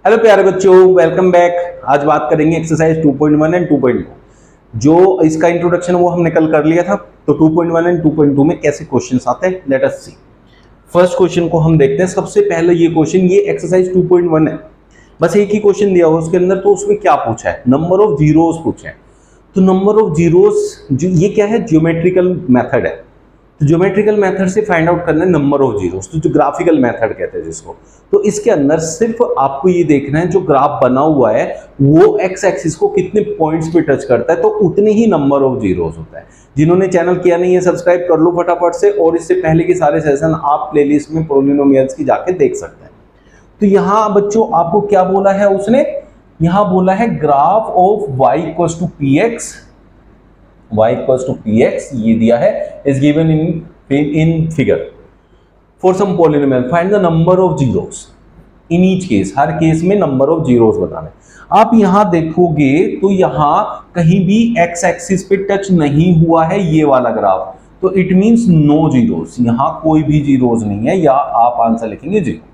Hello प्यारे बच्चों, welcome back. आज बात करेंगे एक्सरसाइज 2.1 एंड 2.2। जो इसका इंट्रोडक्शन वो हमने कल कर लिया था। तो 2.1 एंड 2.2 में कैसे क्वेश्चंस आते हैं, लेट अस सी। फर्स्ट क्वेश्चन को हम देखते हैं। सबसे पहले ये क्वेश्चन, ये एक्सरसाइज 2.1 है, बस एक ही क्वेश्चन दिया हुआ उसके अंदर। तो उसमें क्या पूछा है, नंबर ऑफ जीरोस पूछे हैं। तो नंबर ऑफ जीरोस ये क्या है, ज्योमेट्रिकल मेथड है। तो ज्योमेट्रिकल मेथड से फाइंड आउट करना है नंबर ऑफ जीरोस, तो जो ग्राफिकल मेथड कहते हैं जिसको। तो इसके अंदर सिर्फ आपको ये देखना है जो ग्राफ बना हुआ है वो एक्स एक्सिस को कितने पॉइंट्स पे टच करता है, तो उतने ही नंबर ऑफ जीरोस होता है। जिन्होंने चैनल किया नहीं है सब्सक्राइब कर लो फटाफट से, और इससे पहले के सारे सेशन आप प्लेलिस्ट में पॉलिनोमियल्स की जाके देख सकते हैं। तो यहाँ बच्चों आपको क्या बोला है उसने, यहाँ बोला है graph of y equals to px, y equals to px ये दिया है, is given in figure for some polynomial, find the number of zeros in each case. हर केस में नंबर ऑफ जीरोस बताने। आप यहां देखोगे तो यहां कहीं भी एक्स एक्सिस पे टच नहीं हुआ है ये वाला ग्राफ, तो इट मींस नो जीरोस, यहां कोई भी जीरोस नहीं है, या आप आंसर लिखेंगे जीरो।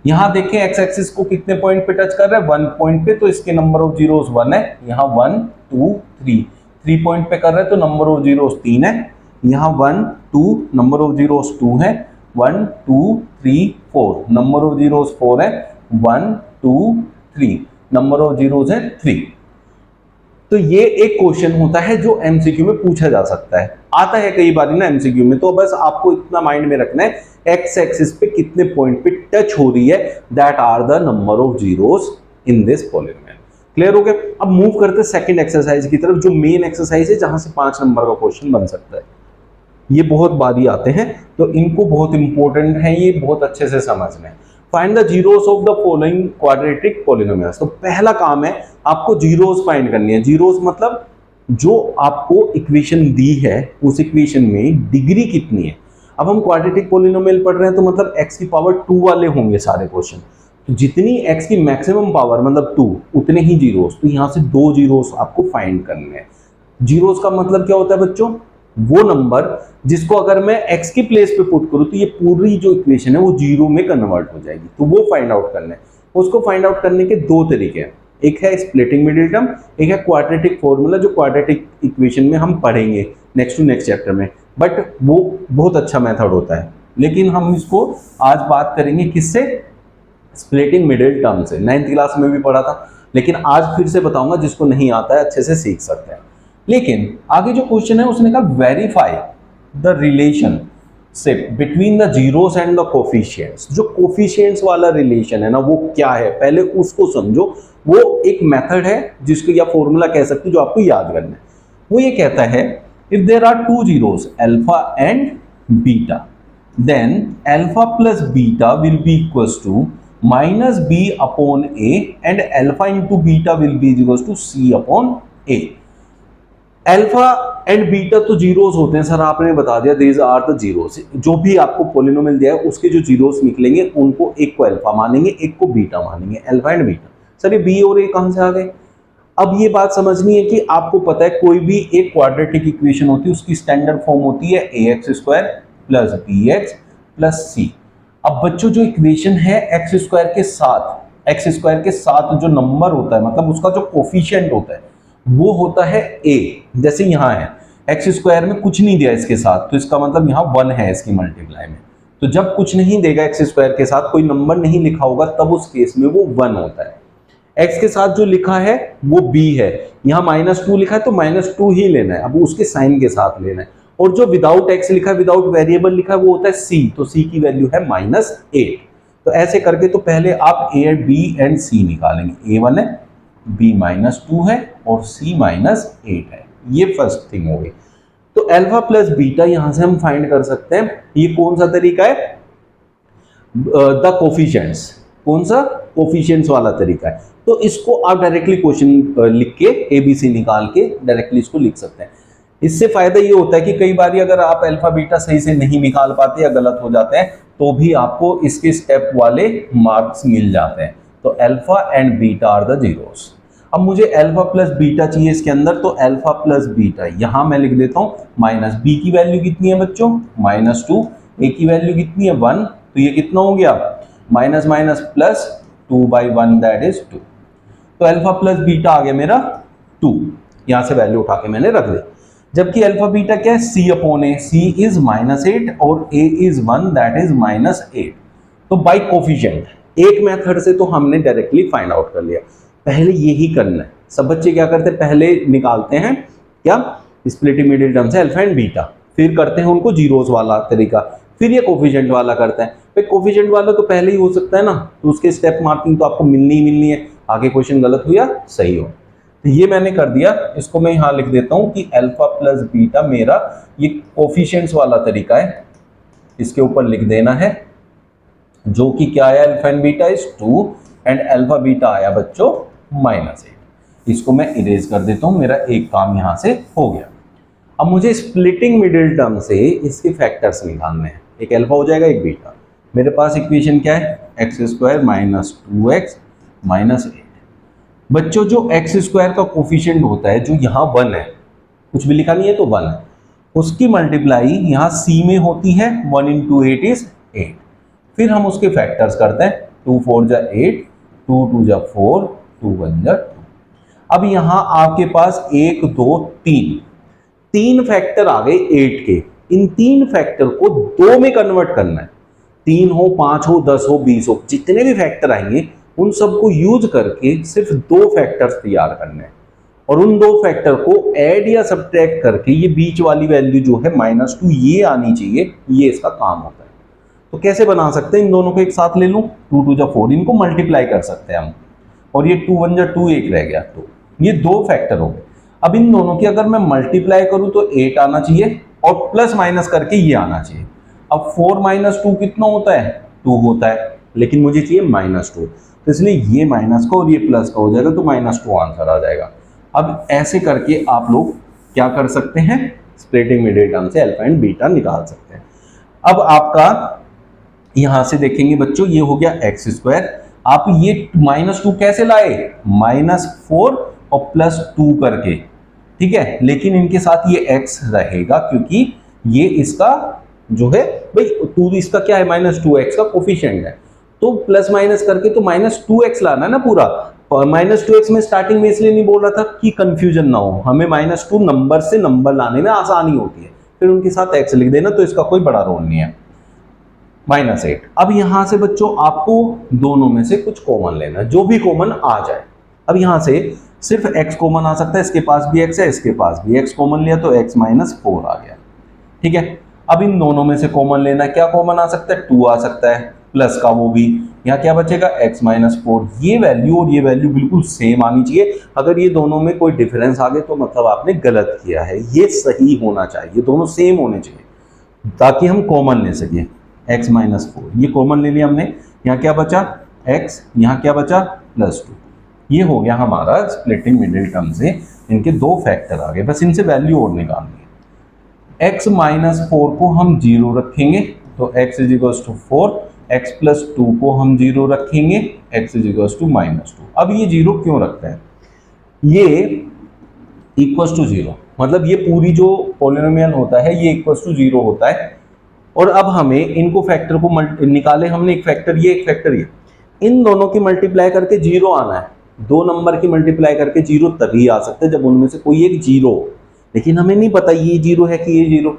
यहां देखें एक्स एक्सिस को कितने पॉइंट पे टच कर रहा है, 1 पॉइंट पे, तो इसके नंबर ऑफ जीरोस 1 है। यहाँ 1 2 3 पॉइंट पे कर रहे हैं तो नंबर ऑफ जीरोस 3 है। यहाँ 1 2 नंबर ऑफ जीरोस 2 है, 1 2 3 4 नंबर ऑफ जीरोस 4 है, 1 2 3 नंबर ऑफ जीरोस है 3। तो ये एक क्वेश्चन होता है जो एमसीक्यू में पूछा जा सकता है, आता है कई बार ना एमसीक्यू में। तो बस आपको इतना माइंड में रखना है एक्स एक्सिस पे कितने पॉइंट पे टच हो रही है, that are the number of zeros in this polynomial. Clear हो गया। अब मूव करते हैं सेकंड एक्सरसाइज की तरफ, जो मेन एक्सरसाइज है जहां से 5 नंबर का क्वेश्चन बन सकता है। ये बहुत बारी आते हैं तो इनको बहुत इंपॉर्टेंट है, ये बहुत अच्छे से समझना है। Find the zeros of the following quadratic polynomials. तो पहला काम है आपको जीरोस फाइंड करनी है। जीरोस मतलब जो आपको इक्वेशन दी है उस इक्वेशन में डिग्री कितनी है। अब हम क्वाड्रेटिक पॉलिनोमियल पढ़ रहे हैं तो मतलब x की पावर 2 वाले होंगे सारे क्वेश्चन। तो जितनी x की मैक्सिमम पावर मतलब 2 उतने ही जीरोस, तो यहां से 2 जीरोस आपको फाइंड करने हैं। जीरोस का मतलब क्या होता है बच्चों, वो नंबर जिसको अगर मैं x की प्लेस पे पुट करूं तो ये पूरी जो इक्वेशन है वो जीरो में कन्वर्ट हो जाएगी। तो वो फाइंड आउट करना है। उसको फाइंड आउट करने के 2 तरीके हैं, एक है स्प्लिटिंग मिडिल टर्म, एक है क्वाड्रेटिक फॉर्मूला जो क्वाड्रेटिक इक्वेशन में हम पढ़ेंगे नेक्स्ट टू नेक्स्ट चैप्टर में। बट वो बहुत अच्छा मेथड होता है, लेकिन हम इसको आज बात करेंगे किससे, स्प्लिटिंग मिडिल टर्म से। 9th क्लास में भी पढ़ा था, लेकिन आज फिर से बताऊंगा, जिसको नहीं आता है अच्छे से सीख सकते हैं। लेकिन आगे जो क्वेश्चन है उसने कहा verify the relationship between the zeros and the coefficients. जो कोफिशिएंट्स वाला रिलेशन है ना वो क्या है, पहले उसको समझो। वो एक मेथड है जिसको या फॉर्मूला कह सकते हो जो आपको याद करना है। वो ये कहता है if there are two zeros alpha and beta, then alpha plus beta will be equals to minus b upon a and alpha into beta will be equals to c upon a। Alpha and beta तो zeros होते हैं sir, आपने बता दिया these are the zeros. जो भी आपको polynomial दिया है उसके जो जीरोस निकलेंगे उनको एक को अल्फा मानेंगे एक को बीटा मानेंगे, अल्फा एंड बीटा। सर ये बी और ए कहां से आ गए। अब ये बात समझनी है कि आपको पता है कोई भी एक क्वाड्रेटिक इक्वेशन होती है उसकी स्टैंडर्ड फॉर्म होती है ax square plus bx plus c। अब बच्चों जो इक्वेशन है x स्क्वायर के साथ जो नंबर होता है मतलब उसका जो कोफिशिएंट होता है वो होता है a। जैसे यहाँ है x स्क्वायर में कुछ नहीं दिया इसके साथ, तो इसका मतलब यहाँ 1 है इसकी मल्टीप्लाई में। तो जब कुछ नहीं देगा x स्क्वायर के साथ, कोई नंबर नहीं लिखा होगा, तब उस केस में वो 1 होता है। x के साथ जो लिखा है वो b है, यहाँ -2 लिखा है तो -2 ही लेना है, अब उसके साइन के साथ लेना है। और जो विदाउट x लिखा है, विदाउट वेरिएबल लिखा है, वो होता है c, तो c की वैल्यू है -8। तो ऐसे करके तो पहले आप a b एंड c निकालेंगे, a1 है, b -2 है और c -8 है। ये फर्स्ट थिंग हो गई। तो अल्फा प्लस बीटा यहां से हम फाइंड कर सकते हैं। ये कौन सा तरीका है, द कोफिशिएंट्स, कौन सा कोफिशिएंट्स वाला तरीका है। तो इसको आप डायरेक्टली क्वेश्चन लिख के एबीसी निकाल के डायरेक्टली इसको लिख सकते हैं। इससे फायदा ये होता है कि कई बार अगर आप अल्फा बीटा सही से नहीं निकाल पाते या गलत हो जाते हैं तो भी आपको इसके स्टेप वाले मार्क्स मिल जाते हैं। तो alpha and beta are the zeros. अब मुझे अल्फा प्लस बीटा चाहिए इसके अंदर, तो अल्फा प्लस बीटा यहां मैं लिख देता हूं। माइनस बी की वैल्यू कितनी है बच्चों, -2, ए की वैल्यू कितनी है 1, तो ये कितना हो गया, minus minus plus 2/1 that is 2। तो अल्फा प्लस बीटा आ गया मेरा 2, यहां से वैल्यू उठा के मैंने रख दी। जबकि अल्फा बीटा क्या है, c/a, c इज -8 और a इज 1 दैट इज -8। तो बाय कोफिशिएंट एक मेथड से तो हमने डायरेक्टली फाइंड आउट कर लिया, पहले यही करना है। सब बच्चे क्या करते हैं, पहले निकालते हैं क्या, स्प्लिटिंग मिडिल टर्म से अल्फा एंड बीटा, फिर करते हैं उनको जीरोस वाला तरीका, फिर ये कोफिशिएंट वाला करते हैं। फिर कोफिशिएंट वाला तो पहले ही हो सकता है ना, तो उसके स्टेप मार्किंग तो आपको मिलनी ही मिलनी है, आगे क्वेश्चन गलत हो या सही हो। तो ये मैंने कर दिया, इसको मैं यहां लिख देता हूं कि अल्फा प्लस बीटा मेरा ये कोफिशिएंट्स वाला तरीका है, इसके ऊपर लिख देना है, जो कि क्या आया, alpha and beta is 2 and alpha beta आया बच्चों -8। इसको मैं इरेज कर देता हूं, मेरा एक काम यहां से हो गया। अब मुझे स्प्लिटिंग मिडिल टर्म से इसके फैक्टर्स निकालने हैं, एक अल्फा हो जाएगा एक बीटा। मेरे पास इक्वेशन क्या है, x² - 2x - 8। बच्चों जो x² का कोफिशिएंट होता है, जो यहाँ 1 है, कुछ भी लिखा नहीं है तो 1 है, उसकी मल्टीप्लाई यहाँ c में होती है, 1 × 8 इज 8। फिर हम उसके फैक्टर्स करते हैं, 2 × 4 = 8, 2 × 2 = 4, 2 × 1 = 2। अब यहाँ आपके पास 1 2 3 फैक्टर आ गए 8 के। इन 3 फैक्टर को 2 में कन्वर्ट करना है, 3 हो 5 हो 10 हो 20 हो, जितने भी फैक्टर आएंगे उन सबको यूज करके सिर्फ 2 फैक्टर्स तैयार करने हैं, और उन 2 फैक्टर को ऐड या सब्ट्रैक्ट करके ये बीच वाली वैल्यू जो है -2 ये आनी चाहिए, ये इसका काम होता है। तो कैसे बना सकते हैं, इन दोनों को एक साथ ले लूं, 2 × 2 = 4, इनको मल्टीप्लाई कर सकते हैं हम, और ये 2 × 1 = 2, एक रह गया, तो ये 2 फैक्टर हो गए। अब इन दोनों की अगर मैं मल्टीप्लाई करूं तो 8 आना चाहिए, और प्लस माइनस करके ये आना चाहिए। अब 4 - 2 कितना होता है, 2 होता है, लेकिन मुझे चाहिए -2, तो इसलिए ये माइनस का और ये प्लस का हो जाएगा, तो -2 आंसर आ जाएगा। अब ऐसे करके आप लोग क्या कर सकते हैं, स्प्लिटिंग मिडिल टर्म से अल्फा एंड बीटा निकाल सकते हैं। अब आपका यहां से देखेंगे बच्चों, ये हो गया x², आप ये -2 कैसे लाए, -4 और +2 करके, ठीक है, लेकिन इनके साथ ये x रहेगा, क्योंकि ये इसका जो है भाई 2 इसका क्या है, -2x का कोफिशिएंट है, तो प्लस माइनस करके तो -2x लाना है ना पूरा। -2x में स्टार्टिंग में इसलिए नहीं बोल रहा था कि कंफ्यूजन ना हो, हमें -2 नंबर से नंबर लाने में आसानी होती है, फिर उनके साथ x लिख देना, तो इसका कोई बड़ा रोल नहीं है। -8। अब यहां से बच्चों आपको दोनों में से कुछ कॉमन लेना है, जो भी कॉमन आ जाए। अब यहां से सिर्फ x कॉमन आ सकता है, इसके पास भी x है, इसके पास भी x कॉमन लिया तो x - 4 आ गया, ठीक है। अब इन दोनों में से कॉमन लेना है, क्या कॉमन आ सकता है, 2 आ सकता है, प्लस का वो भी, यहाँ क्या बचेगा, x - 4। ये वैल्यू और ये वैल्यू बिल्कुल सेम आनी चाहिए, अगर ये दोनों में कोई डिफरेंस आ गए तो मतलब आपने गलत किया है, ये सही होना चाहिए, दोनों सेम होने चाहिए ताकि हम कॉमन ले सकें। x - 4 ये कॉमन ले लिया हमने, यहाँ क्या बचा x, यहाँ क्या बचा +2। ये हो गया हमारा स्प्लिटिंग मिडिल टर्म से इनके 2 फैक्टर आ गए, बस इनसे वैल्यू और निकालनी है। x - 4 को हम 0 रखेंगे, तो x = 4, x + 2 को हम 0 रखेंगे, x = -2। अब ये 0 क्यों रखते हैं, ये = 0, मतलब ये पूरी जो पॉलिनोमियल होता है ये = 0 होता है। और अब हमें इनको फैक्टर को निकाले हमने, एक फैक्टर ये, एक फैक्टर ये, इन दोनों की मल्टीप्लाई करके 0 आना है। 2 नंबर की मल्टीप्लाई करके 0 तभी आ सकते हैं जब उनमें से कोई एक 0, लेकिन हमें नहीं पता ये 0 है कि ये 0,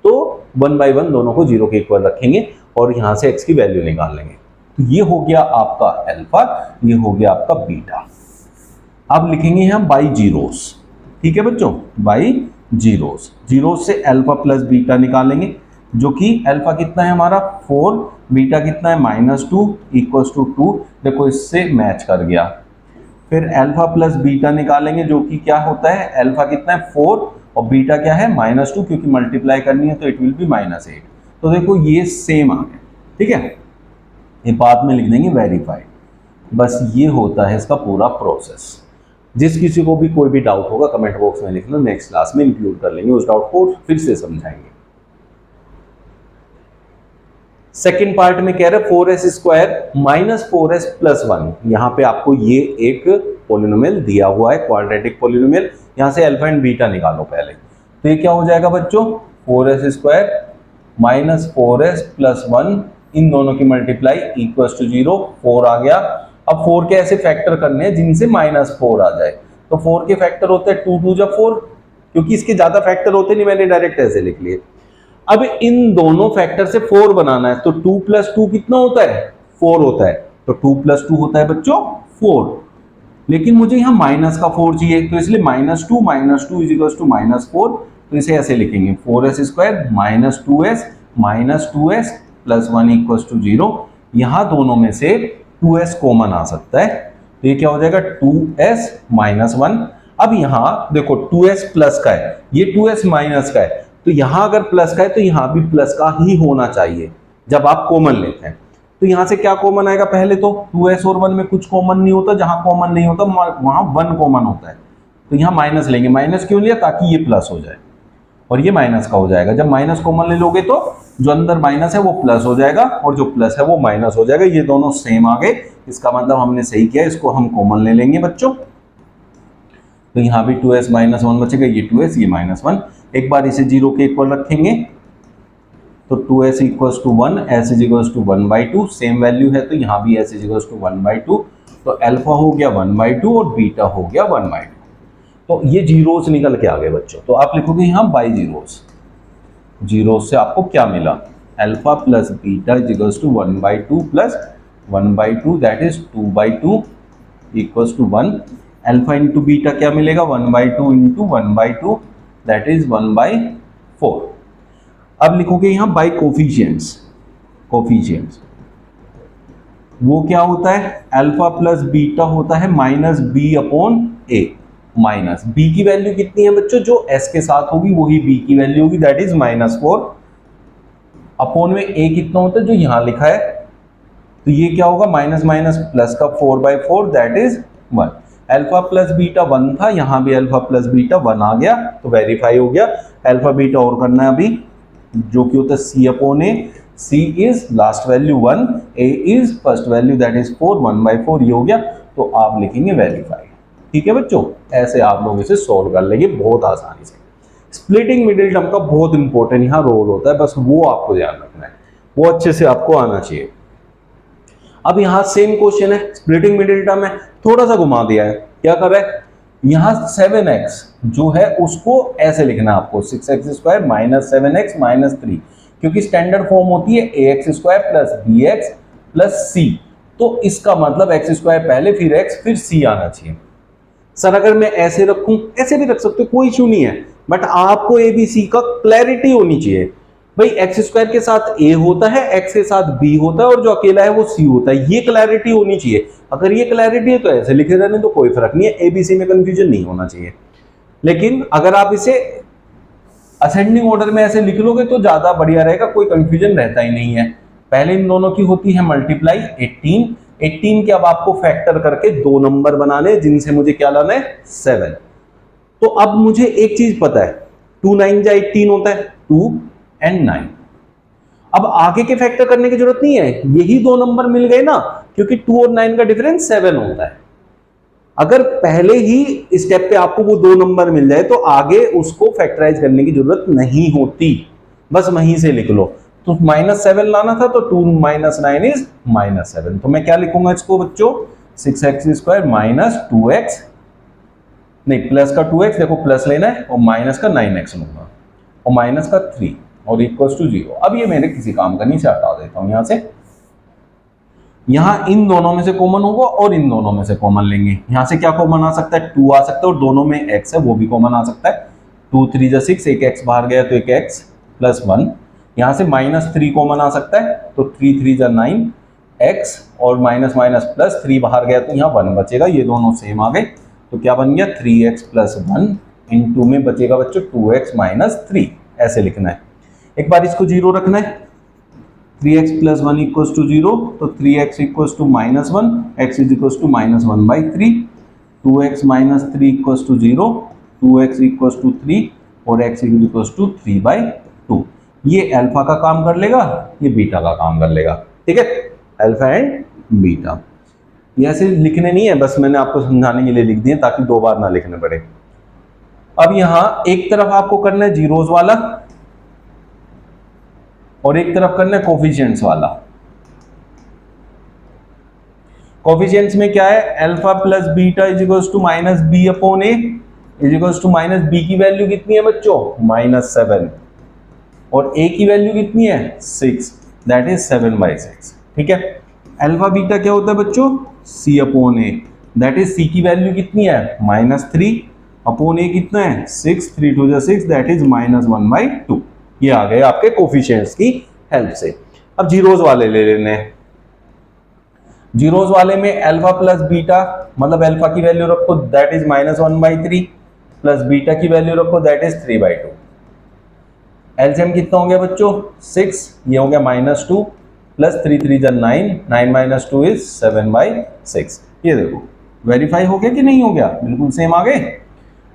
तो 1 by 1 दोनों को 0 के इक्वल रखेंगे और यहां से x की वैल्यू निकाल लेंगे। तो ये हो गया आपका अल्फा, ये हो गया आपका बीटा। अब लिखेंगे हम बाई जीरोस, ठीक है बच्चों, बाई जीरोस। जीरोस से अल्फा प्लस बीटा निकालेंगे, जो कि अल्फा कितना है हमारा 4, बीटा कितना है -2 = 2। देखो इससे मैच कर गया। फिर अल्फा प्लस बीटा निकालेंगे, जो कि क्या होता है, अल्फा कितना है 4 और बीटा क्या है -2, क्योंकि मल्टीप्लाई करनी है तो इट विल बी -8। तो देखो ये सेम आ गया, ठीक है, ये बाद में लिख देंगे वेरीफाइड। बस ये होता है इसका पूरा प्रोसेस। जिस किसी को भी कोई भी डाउट होगा कमेंट बॉक्स में लिखना, नेक्स्ट क्लास में इंक्लूड कर लेंगे, उस डाउट को फिर से समझाएंगे। सेकेंड पार्ट में कह रहे 4s² - 4s + 1। यहां पे आपको ये एक पॉलिनोमियल दिया हुआ है, क्वाड्रेटिक पॉलिनोमियल। यहां से अल्फा एंड बीटा निकालो पहले, तो ये क्या हो जाएगा बच्चों, 4s² - 4s + 1, इन दोनों की मल्टीप्लाई = 0, 4 आ गया, अब 4 के ऐसे फैक्टर करने हैं जिनसे -4 आ जाए, तो 4 के फैक्टर होते हैं 2 2 जा 4, क्योंकि इसके ज्यादा फैक्टर होते नहीं, मैंने डायरेक्ट ऐसे लिख लिए। अब इन दोनों फैक्टर से 4 बनाना है, तो 2 + 2 कितना होता है, 4 होता है, तो 2 + 2 होता है बच्चों 4। लेकिन मुझे यहाँ माइनस का 4 चाहिए, तो इसलिए -2 -2 = -4, तो इसे ऐसे लिखेंगे 4s² - 2s + 1 = 0। यहाँ दोनों में से 2s कॉमन आ सकता है, तो ये क्या हो जाएगा 2s - 1। अब यहाँ देखो 2s प्लस का है, ये 2s माइनस का है, तो यहाँ अगर प्लस का है तो यहाँ भी प्लस का ही होना चाहिए जब आप कॉमन लेते हैं। तो यहाँ से क्या कॉमन आएगा, पहले तो 2s और 1 में कुछ कॉमन नहीं होता, जहां कॉमन नहीं होता वहां 1 कॉमन होता है, तो यहाँ माइनस लेंगे। माइनस क्यों लिया, ताकि ये प्लस हो जाए और ये माइनस का हो जाएगा। जब माइनस कॉमन ले लोगे तो जो अंदर माइनस है वो प्लस हो जाएगा और जो प्लस है वो माइनस हो जाएगा, ये दोनों सेम आ गए, इसका मतलब हमने सही किया, इसको हम कॉमन ले लेंगे बच्चों। तो यहाँ भी 2s - 1 बचेगा, ये 2s ये -1। एक बार इसे 0 के इक्वल रखेंगे, तो 2s = 1, s = 1/2, सेम वैल्यू है तो यहाँ भी s = 1/2, तो अल्फा हो गया 1/2 और बीटा हो गया 1/2। तो ये जीरोस निकल के आ गए बच्चों, तो आप लिखोगे यहाँ बाई जीरोस। जीरोस से आपको क्या मिला, alpha plus beta = 1/2 + 1/2 that is 2/2 = 1। Alpha into beta क्या मिलेगा, 1/2 × 1/2 दैट इज 1/4। अब लिखोगे यहाँ बाई कोफिशिएंट्स। कोफिशिएंट्स वो क्या होता है, अल्फा प्लस बीटा होता है -b/a। माइनस b की वैल्यू कितनी है बच्चों, जो s के साथ होगी वही b की वैल्यू होगी, दैट इज -4। अपॉन में a कितना होता है, जो यहां लिखा है, तो ये क्या होगा, माइनस माइनस प्लस का 4/4 that is 1। Alpha plus beta 1 था, यहां भी अल्फा प्लस बीटा 1 आ गया, तो वेरीफाई हो गया। अल्फा बीटा और करना है अभी, जो कि होता है c/a। c is last value 1, a is first value that is 4, 1/4 ये हो गया, तो आप लिखेंगे वेरीफाई। ठीक है बच्चों, ऐसे आप लोग इसे सोल्व कर लेंगे बहुत आसानी से। स्प्लिटिंग मिडिल टर्म का बहुत इंपॉर्टेंट यहाँ रोल होता है, बस वो आपको ध्यान रखना है, वो अच्छे से आपको आना चाहिए। अब यहाँ सेम क्वेश्चन है, स्प्लिटिंग मिडिल टर्म है, थोड़ा सा घुमा दिया है, क्या कर रहा है, यहाँ 7x जो है उसको ऐसे लिखना है आपको, 6x² - 7x - 3, क्योंकि स्टैंडर्ड फॉर्म होती है ax² + bx + c, तो इसका मतलब x² पहले फिर x फिर c आना चाहिए। सर अगर मैं ऐसे रखूं, ऐसे भी रख सकते हो, कोई इशू नहीं है, बट आपको ABC का क्लैरिटी होनी चाहिए। भाई x² के साथ a होता है, x के साथ b होता है और जो अकेला है वो c होता है, ये क्लैरिटी होनी चाहिए। अगर ये क्लैरिटी है तो ऐसे लिखे रहने तो कोई फर्क नहीं है, ABC में कंफ्यूजन नहीं होना चाहिए। लेकिन अगर आप इसे असेंडिंग ऑर्डर में ऐसे लिख लोगे तो ज्यादा बढ़िया रहेगा, कोई कंफ्यूजन रहता ही नहीं है। पहले इन दोनों की होती है मल्टीप्लाई 18 के, अब आपको फैक्टर करके 2 नंबर बनाने जिनसे मुझे क्या लाना है 7। तो अब मुझे एक चीज पता है, 2 9 जा 18 होता है, 2 और 9। अब आगे के फैक्टर करने की जरूरत नहीं है, यही 2 नंबर मिल गए ना, क्योंकि 2 और 9 का डिफरेंस 7 होता है। अगर पहले ही स्टेप पे आपको वो 2 नंबर मिल जाए तो आगे उसको फैक्टराइज करने की जरूरत नहीं होती, बस वहीं से लिख लो। तो -7 लाना था, तो 2 - 9 इज -7। तो मैं क्या लिखूंगा इसको बच्चों, 6x² - 2x, नहीं प्लस का 2x, देखो प्लस लेना है, और माइनस का 9x लूंगा, और माइनस का 3 और इक्वल्स टू 0। अब ये मेरे किसी काम का नहीं से हटा देता हूं यहां से। यहां इन दोनों में से कॉमन होगा और इन दोनों में से कॉमन लेंगे। यहां से क्या कॉमन आ सकता है, 2 आ सकता है, और दोनों में x है वो भी कॉमन आ सकता है। 2 3 जा 6, एक x बाहर गया तो एक x + 1। यहां से -3 कॉमन आ सकता है, तो 3 3 जा 9 x, और माइनस माइनस प्लस 3 बाहर गया तो यहाँ 1 बचेगा, ये दोनों सेम आ गए, तो क्या बन गया 3x + 1 इन 2 में बचेगा बच्चों 2x - 3, ऐसे लिखना है। एक बार इसको 0 रखना है, 3x + 1 = 0, तो 3x = -1, x = -1/3, 2x - 3 = 0, 2x = 3 और x = 3/2। ये अल्फा का काम कर लेगा, ये बीटा का काम कर लेगा। ठीक है, अल्फा एंड बीटा। ये ऐसे लिखने नहीं है, बस मैंने आपको समझाने के लिए लिख दिए ताकि 2 बार ना लिखने पड़े। अब यहां एक तरफ आपको करना है जीरोस वाला और एक तरफ करना है कोफिशिएंट्स वाला। कोफिशिएंट्स में क्या है, alpha plus beta is equals to minus B upon A is equals to minus B की वैल्यू कितनी है बच्चों, -7, और ए की वैल्यू कितनी है 6, दैट इज 7/6। ठीक है, अल्फा बीटा क्या होता है बच्चों, C upon A, that is C की वैल्यू कितनी है -3 अपॉन ए कितना है 6, 3 2 6, दैट इज -1/2। ये आ गए आपके कोफिशिएंट्स की हेल्प से। अब जीरोस वाले ले लेने हैं। जीरोस वाले में अल्फा प्लस बीटा, मतलब अल्फा की वैल्यू रखो दैट इज -1/3 प्लस बीटा की वैल्यू रखो दैट इज 3/2। एलसीएम कितना हो गया बच्चों 6, ये हो गया -2 प्लस 3 3 9, 9 - 2 इज 7/6। ये देखो वेरीफाई हो गया कि नहीं हो गया, बिल्कुल सेम आ गए।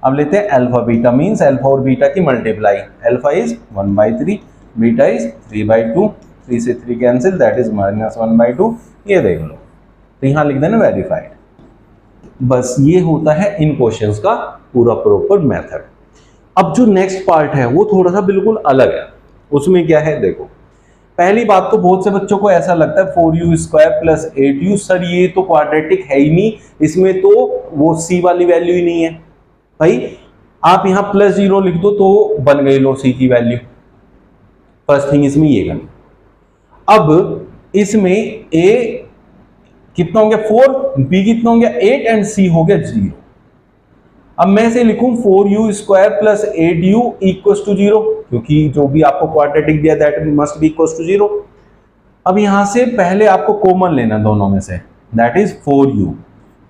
अब लेते हैं अल्फा बीटा, मींस अल्फा और बीटा की multiply. Alpha is 1/3, beta is 3/2, 3 से 3 कैंसिल दैट इज -1/2। ये देख लो, तो यहां लिख देना वेरीफाइड। बस ये होता है इन क्वेश्चंस का पूरा प्रॉपर मेथड। अब जो नेक्स्ट पार्ट है वो थोड़ा सा बिल्कुल अलग है। उसमें क्या है देखो, पहली बात तो बहुत से बच्चों को ऐसा लगता है 4u² + 8u, सर ये तो क्वाड्रेटिक है ही नहीं, इसमें तो वो c वाली वैल्यू ही नहीं है। भाई आप यहां +0 लिख दो तो बन गई लो c की वैल्यू। फर्स्ट थिंग इसमें ये करना। अब इसमें a कितना हो गया 4, b कितना हो गया 8 एंड c हो गया 0। अब मैं से लिखूं 4u² + 8u = 0, क्योंकि जो भी आपको क्वाड्रेटिक दिया that must be equals to 0। अब यहां से पहले आपको कॉमन लेना दोनों में से, दैट इज 4u,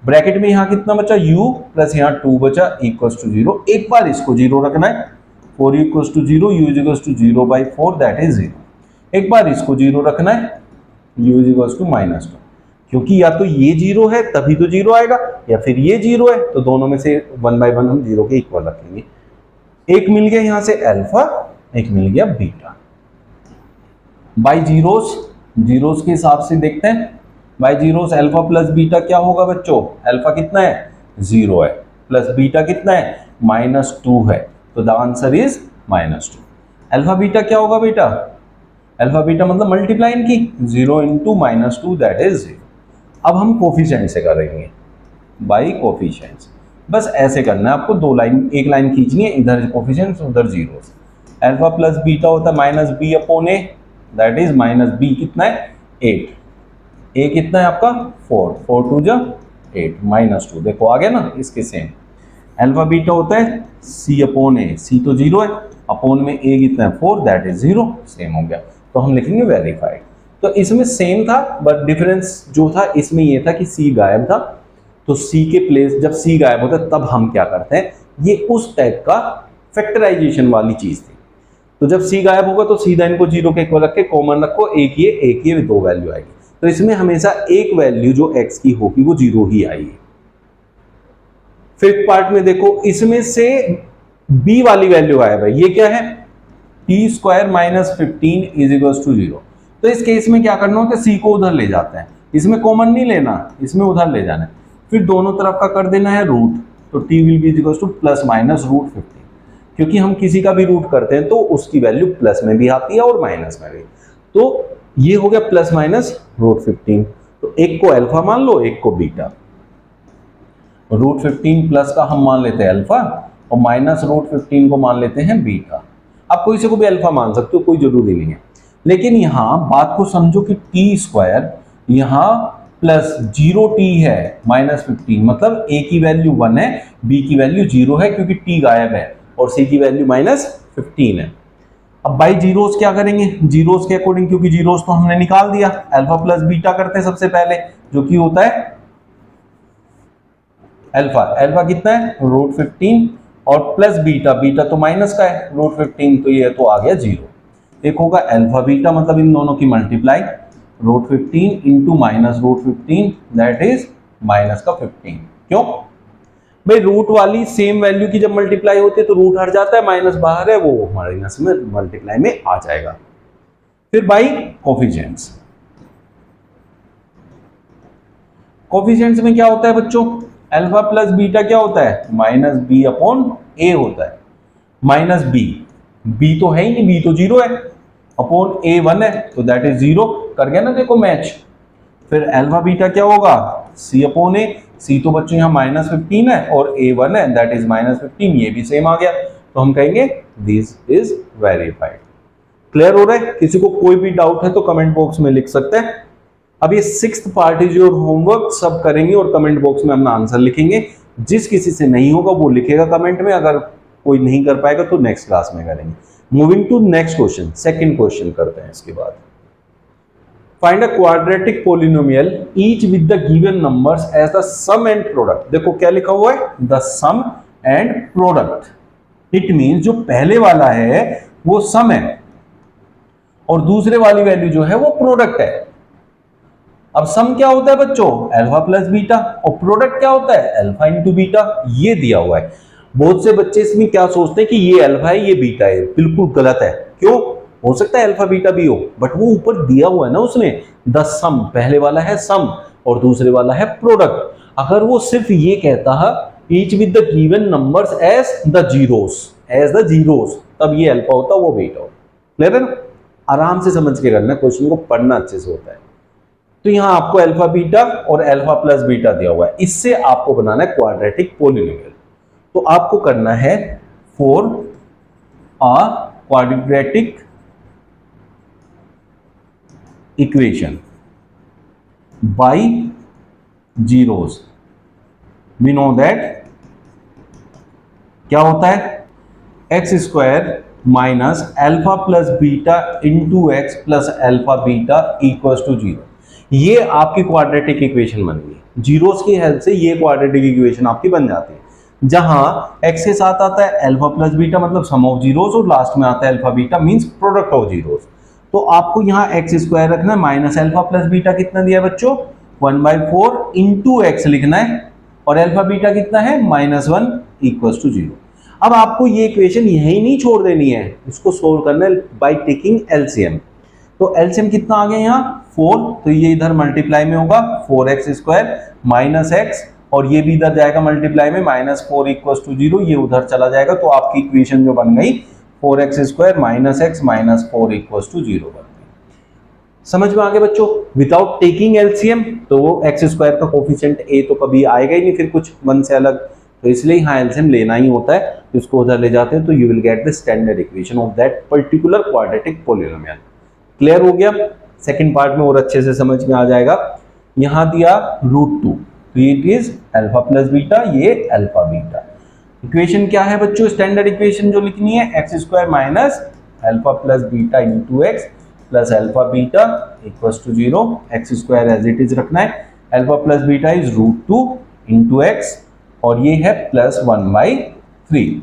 ब्रैकेट में यहां कितना बचा u प्लस यहां 2 बचा = 0। एक बार इसको 0 रखना है, 4u = 0, u = 0/4 दैट इज 0। एक बार इसको 0 रखना है, u = -2, क्योंकि या तो ये 0 है तभी तो 0 आएगा, या फिर ये 0 है, तो दोनों में से 1/1 हम 0 के इक्वल रखेंगे। एक मिल गया यहां से अल्फा, एक मिल गया बीटा। बाय जीरोस के हिसाब से देखते हैं। By zeros alpha plus beta क्या होगा बच्चों, अल्फा कितना है 0 है, प्लस बीटा कितना है -2 है, तो the answer is -2। Alpha beta क्या होगा बेटा, अल्फा बीटा मतलब मल्टीप्लाई इनकी, 0 × -2 दैट इज 0। अब हम कोफिशिएंट से करेंगे, बाई कोफिशिएंट्स। बस ऐसे करना है आपको, दो लाइन, एक लाइन खींचनी है, इधर कोफिशिएंट्स उधर जीरोस। अल्फा प्लस बीटा होता है -b upon a, that is -b कितना है 8, a कितना है आपका 4, 4 2 जा 8, -2 देखो आ गया ना इसके सेम। अल्फा बीटा होता है c अपॉन a, c तो 0 है, अपॉन में a कितना है 4 दैट इज 0, सेम हो गया, तो हम लिखेंगे वेरीफाइड। तो इसमें सेम था, बट डिफरेंस जो था इसमें ये था कि c गायब था, तो c के प्लेस जब c गायब होता है तब हम क्या करते हैं, ये उस टाइप का फैक्टराइजेशन वाली चीज थी। तो जब c गायब होगा तो सीधा इनको 0 के इक्वल रख के कॉमन रखो, एक ये दो वैल्यू आएगी, तो इसमें हमेशा एक वैल्यू जो x की होगी वो 0 ही आएगी। फिफ्थ पार्ट में देखो, इसमें से b वाली वैल्यू गायब है, ये क्या है t² - 15 = 0। तो इस केस में क्या करना होता है, c को उधर ले जाते हैं, इसमें कॉमन नहीं लेना, इसमें उधर ले जाना है, फिर दोनों तरफ का कर देना है रूट, तो t विल बी = ±√15, क्योंकि हम किसी का भी रूट करते हैं तो उसकी वैल्यू प्लस में भी आती है और माइनस में भी। तो ये हो गया ±√15, तो एक को अल्फा मान लो, एक को बीटा। √15 प्लस का हम मान लेते हैं अल्फा और -√15 को मान लेते हैं बीटा। आप कोई से को भी अल्फा मान सकते हो, कोई जरूरी नहीं है, लेकिन यहां बात को समझो कि t² यहां +0t है -15, मतलब a की वैल्यू 1 है, b की वैल्यू 0 है, क्योंकि t गायब है, और c की वैल्यू -15 है। अब बाई जीरोस क्या करेंगे, जीरोस के अकॉर्डिंग, क्योंकि जीरोस तो हमने निकाल दिया, अल्फा प्लस बीटा करते हैं सबसे पहले, जो कि होता है अल्फा कितना है √15 और प्लस बीटा तो माइनस का है √15, तो ये तो आ गया 0। एक होगा अल्फा बीटा, मतलब इन दोनों की मल्टीप्लाई, √15 × -√15 दैट इज -15। क्यों भाई, रूट वाली सेम वैल्यू की जब मल्टीप्लाई होती है तो रूट हट जाता है, माइनस बाहर है, वो माइनस में मल्टीप्लाई में आ जाएगा। फिर बाई कोफिशिएंट्स, कोफिशिएंट्स में क्या होता है बच्चों, अल्फा प्लस बीटा क्या होता है -b अपॉन a होता है, -b तो है ही नहीं, b तो 0 है, अपॉन a 1 है, तो दैट इज 0, कर गया ना देखो मैच। फिर अल्फा बीटा क्या होगा c अपॉन ए। c तो बच्चों यहाँ -15 है और a1 है, दैट इज -15, ये भी सेम आ गया, तो हम कहेंगे दिस इज वेरीफाइड। क्लियर हो रहा है? किसी को कोई भी डाउट है तो कमेंट बॉक्स में लिख सकते हैं। अब ये 6th part is your homework, सब करेंगे और कमेंट बॉक्स में अपना आंसर लिखेंगे। जिस किसी से नहीं होगा वो लिखेगा कमेंट में, अगर कोई नहीं कर पाएगा तो नेक्स्ट क्लास में करेंगे। Moving to next question, second question करते हैं इसके बाद। Find a quadratic polynomial each with the given numbers as the sum and product. देखो क्या लिखा हुआ है, the sum and product. It means जो पहले वाला है वो सम है और दूसरे वाली वैल्यू जो है वो प्रोडक्ट है। अब सम क्या होता है बच्चों, अल्फा प्लस बीटा, और प्रोडक्ट क्या होता है, अल्फा इंटू बीटा। ये दिया हुआ है। बहुत से बच्चे इसमें क्या सोचते हैं कि ये अल्फा है ये बीटा है, बिल्कुल गलत है। क्यों? हो सकता है अल्फा बीटा भी हो, बट वो ऊपर दिया हुआ है ना उसमें, द सम, पहले वाला है सम और दूसरे वाला है प्रोडक्ट। अगर वो सिर्फ ये कहता है each with the given numbers as the zeros, तब ये अल्फा होता, वो बीटा होता। क्लियर है ना? आराम से समझ के करना, क्वेश्चन को पढ़ना अच्छे से होता है। तो यहां आपको अल्फा बीटा और अल्फा प्लस बीटा दिया हुआ है, इससे आपको बनाना है क्वाड्रेटिक पोलिनोमियल। तो आपको करना है for a quadratic equation by zeros. We know that क्या होता है, X square minus alpha plus beta into x plus alpha beta equals to 0। ये आपकी क्वाड्रेटिक इक्वेशन बन गई। जीरोस की हेल्प से ये क्वाड्रेटिक इक्वेशन आपकी बन जाती है, जहां x के साथ आता है अल्फा प्लस बीटा मतलब सम ऑफ जीरोस और लास्ट में आता है alpha beta means product of zeros. तो आपको यहां एक्स स्क्वायर रखना है, माइनस अल्फा प्लस बीटा कितना दिया है बच्चों, 1/4 इंटू एक्स लिखना है, और अल्फा बीटा कितना है -1 इक्वल्स टू 0। अब आपको ये इक्वेशन यही नहीं छोड़ देनी है, इसको सोल्व करना है बाय टेकिंग एलसीएम। तो एलसीएम कितना आ गया यहाँ 4, तो ये इधर मल्टीप्लाई में होगा 4x स्क्वायर माइनस एक्स, और ये भी इधर जाएगा मल्टीप्लाई में -4 इक्वल्स टू 0, ये उधर चला जाएगा। तो आपकी इक्वेशन जो बन गई 4x square minus X minus 4 equals to 0 बन गई। समझ में आ गया बच्चों? विदाउट टेकिंग एलसीएम तो वो एक्स स्क्वायर का कोफिशिएंट a तो कभी आएगा ही नहीं फिर कुछ 1 से अलग, तो इसलिए यहाँ एलसीएम लेना ही होता है। तो इसको उधर ले जाते हैं तो you will get the standard equation of that particular quadratic polynomial. Clear हो गया? सेकंड पार्ट में और अच्छे से समझ में आ जाएगा। यहां दिया √2, तो ये इज अल्फा प्लस बीटा, ये अल्फा बीटा। इक्वेशन क्या है बच्चों, स्टैंडर्ड इक्वेशन जो लिखनी है, X square minus alpha plus beta into x plus alpha beta equals to 0। X square as it is रखना है, alpha plus beta is √2 into X, और ये है +1/3।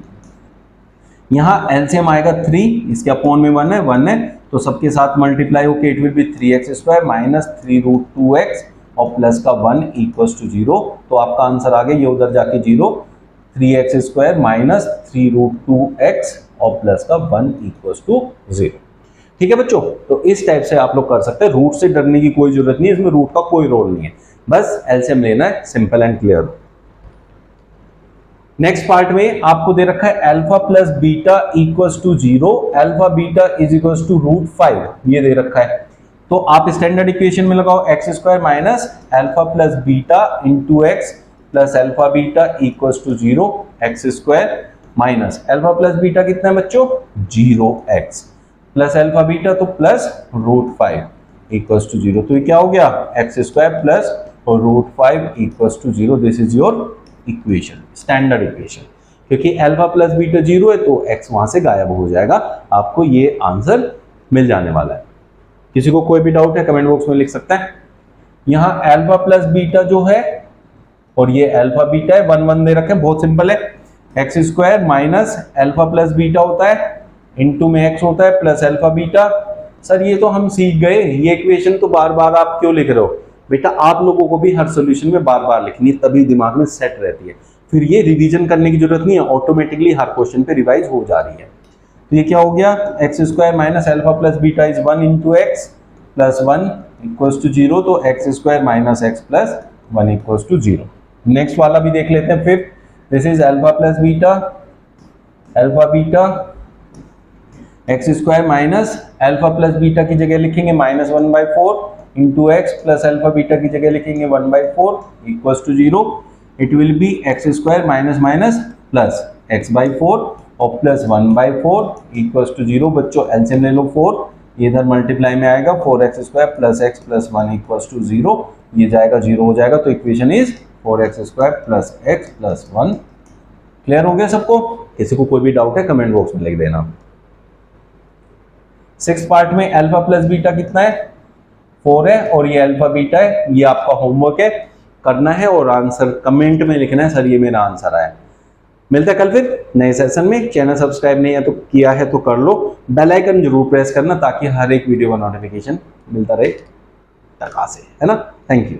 यहां एलसीएम आएगा 3, इसके अपॉन में 1 है, तो सबके साथ मल्टीप्लाई होकर it will B 3x square minus 3√2x और प्लस का 1 इक्वल्स टू 0। तो आपका आंसर आ गया, ये उधर जाके 0, 3x स्क्वायर माइनस 3√2x और प्लस का 1 इक्वल्स टू 0। ठीक है बच्चों? तो इस टाइप से आप लोग कर सकते हैं। रूट से डरने की कोई जरूरत नहीं है, इसमें रूट का कोई रोल नहीं है, बस एलसीएम लेना है, simple and clear. Next part में आपको दे रखा है alpha plus beta equals to 0, alpha beta is equals to √5, ये दे रखा है। तो आप स्टैंडर्ड इक्वेशन में लगाओ X square minus alpha plus beta into x plus alpha beta equals to 0, X square minus alpha plus beta कितना है बच्चों 0x प्लस अल्फा बीटा तो प्लस √5 इक्वल्स टू 0। तो ये क्या हो गया, x square plus √5 equals to 0। This is your equation, standard equation. क्योंकि अल्फा प्लस बीटा 0 है तो x वहां से गायब हो जाएगा, आपको ये आंसर मिल जाने वाला है। किसी को कोई भी डाउट है कमेंट बॉक्स में लिख सकता है। यहां अल्फा प्लस बीटा जो है और ये अल्फा बीटा है, 1 1 दे रखे हैं, बहुत सिंपल है। X square minus alpha plus beta होता है, इनटू में x होता है प्लस अल्फा बीटा। सर ये तो हम सीख गए, ये इक्वेशन तो बार बार आप क्यों लिख रहे हो? बेटा आप लोगों को भी हर सॉल्यूशन में बार बार लिखनी है, तभी दिमाग में सेट रहती है, फिर ये रिवीजन करने की जरूरत नहीं है, ऑटोमेटिकली हर क्वेश्चन पे रिवाइज हो जा रही है। तो ये क्या हो गया, x square minus alpha plus beta is 1 into x plus 1 equals to 0, तो x square minus x plus 1 equals to 0। Next वाला भी देख लेते हैं फिर। This is alpha plus beta, alpha beta x square minus alpha plus beta की जगह लिखेंगे -1/4 into x plus alpha beta की जगह लिखेंगे 1/4 equals to 0। It will be x square minus minus plus x/4 और प्लस 1/4 इक्वल्स टू 0। बच्चों LCM ले लो 4, ये इधर मल्टीप्लाई में आएगा 4x² plus x plus 1 equals to 0, ये जाएगा 0 हो जाएगा। तो equation is 4x² plus x plus 1। Clear हो गया सबको? किसी को कोई भी डाउट है कमेंट बॉक्स में लिख देना। 6 पार्ट में अल्फा प्लस बीटा कितना है? 4 है और ये अल्फा बीटा है। ये आपका होमवर्क है, करना है और आंसर कमेंट में लिखना है सर ये मेरा आंसर आया। मिलता है कल फिर नए सेशन में। चैनल सब्सक्राइब नहीं है तो किया है तो कर लो, बेल आइकन जरूर प्रेस करना ताकि हर एक वीडियो का नोटिफिकेशन मिलता रहे टका से, है ना। Thank you.